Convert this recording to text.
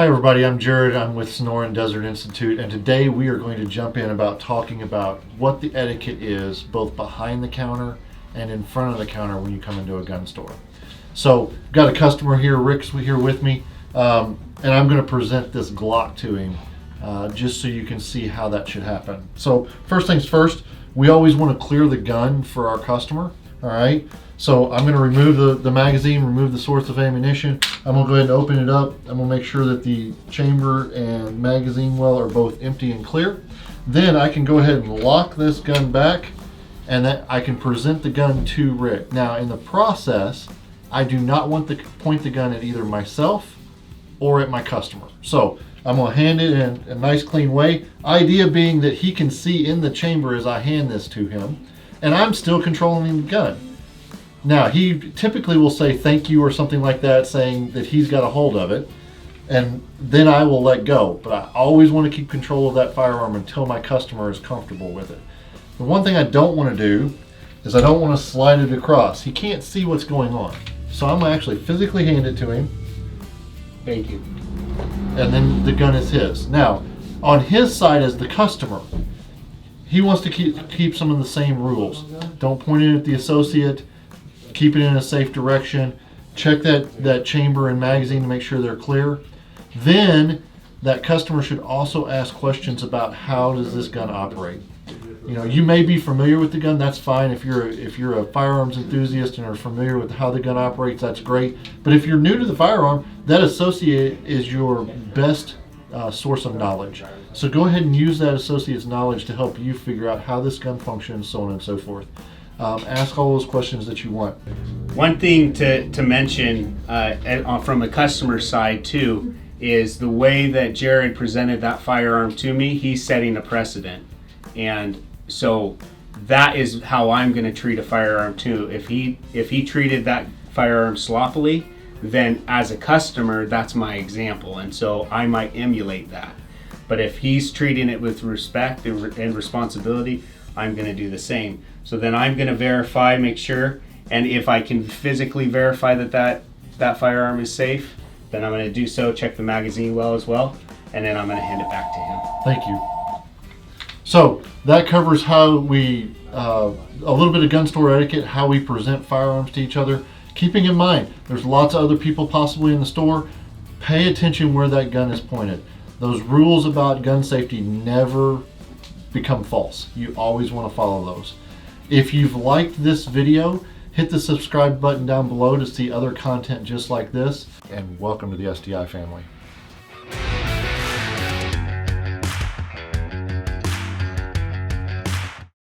Hi everybody, I'm Jared. I'm with Sonoran Desert Institute, and today we are going to jump in about talking about what the etiquette is both behind the counter and in front of the counter when you come into a gun store. So, got a customer here, Rick's here with me, and I'm going to present this Glock to him just so you can see how that should happen. So, first things first, we always want to clear the gun for our customer, all right? So I'm going to remove the magazine, remove the source of ammunition. I'm going to go ahead and open it up. I'm going to make sure that the chamber and magazine well are both empty and clear. Then I can go ahead and lock this gun back, and then I can present the gun to Rick. Now in the process, I do not want to point the gun at either myself or at my customer. So I'm going to hand it in a nice clean way. Idea being that he can see in the chamber as I hand this to him, and I'm still controlling the gun. Now, he typically will say thank you or something like that, saying that he's got a hold of it, and then I will let go. But I always want to keep control of that firearm until my customer is comfortable with it. The one thing I don't want to do is I don't want to slide it across. He can't see what's going on. So I'm going to actually physically hand it to him. Thank you. And then the gun is his. Now, on his side as the customer, he wants to keep some of the same rules. Don't point it at the associate. Keep it in a safe direction. Check that chamber and magazine to make sure they're clear. Then that customer should also ask questions about how does this gun operate. You know, you may be familiar with the gun, that's fine. If you're a firearms enthusiast and are familiar with how the gun operates, that's great. But if you're new to the firearm, that associate is your best source of knowledge. So go ahead and use that associate's knowledge to help you figure out how this gun functions, so on and so forth. Ask all those questions that you want. One thing to mention from a customer side too is the way that Jared presented that firearm to me. He's setting a precedent, and so that is how I'm going to treat a firearm too. If he treated that firearm sloppily, then as a customer, that's my example, and so I might emulate that. But if he's treating it with respect and responsibility, I'm going to do the same. So then I'm going to verify, make sure, and if I can physically verify that firearm is safe, then I'm going to do so, check the magazine well as well, and then I'm going to hand it back to him. Thank you. So that covers how we, a little bit of gun store etiquette, how we present firearms to each other. Keeping in mind, there's lots of other people possibly in the store. Pay attention where that gun is pointed. Those rules about gun safety never become false. You always want to follow those. If you've liked this video, hit the subscribe button down below to see other content just like this, and welcome to the SDI family.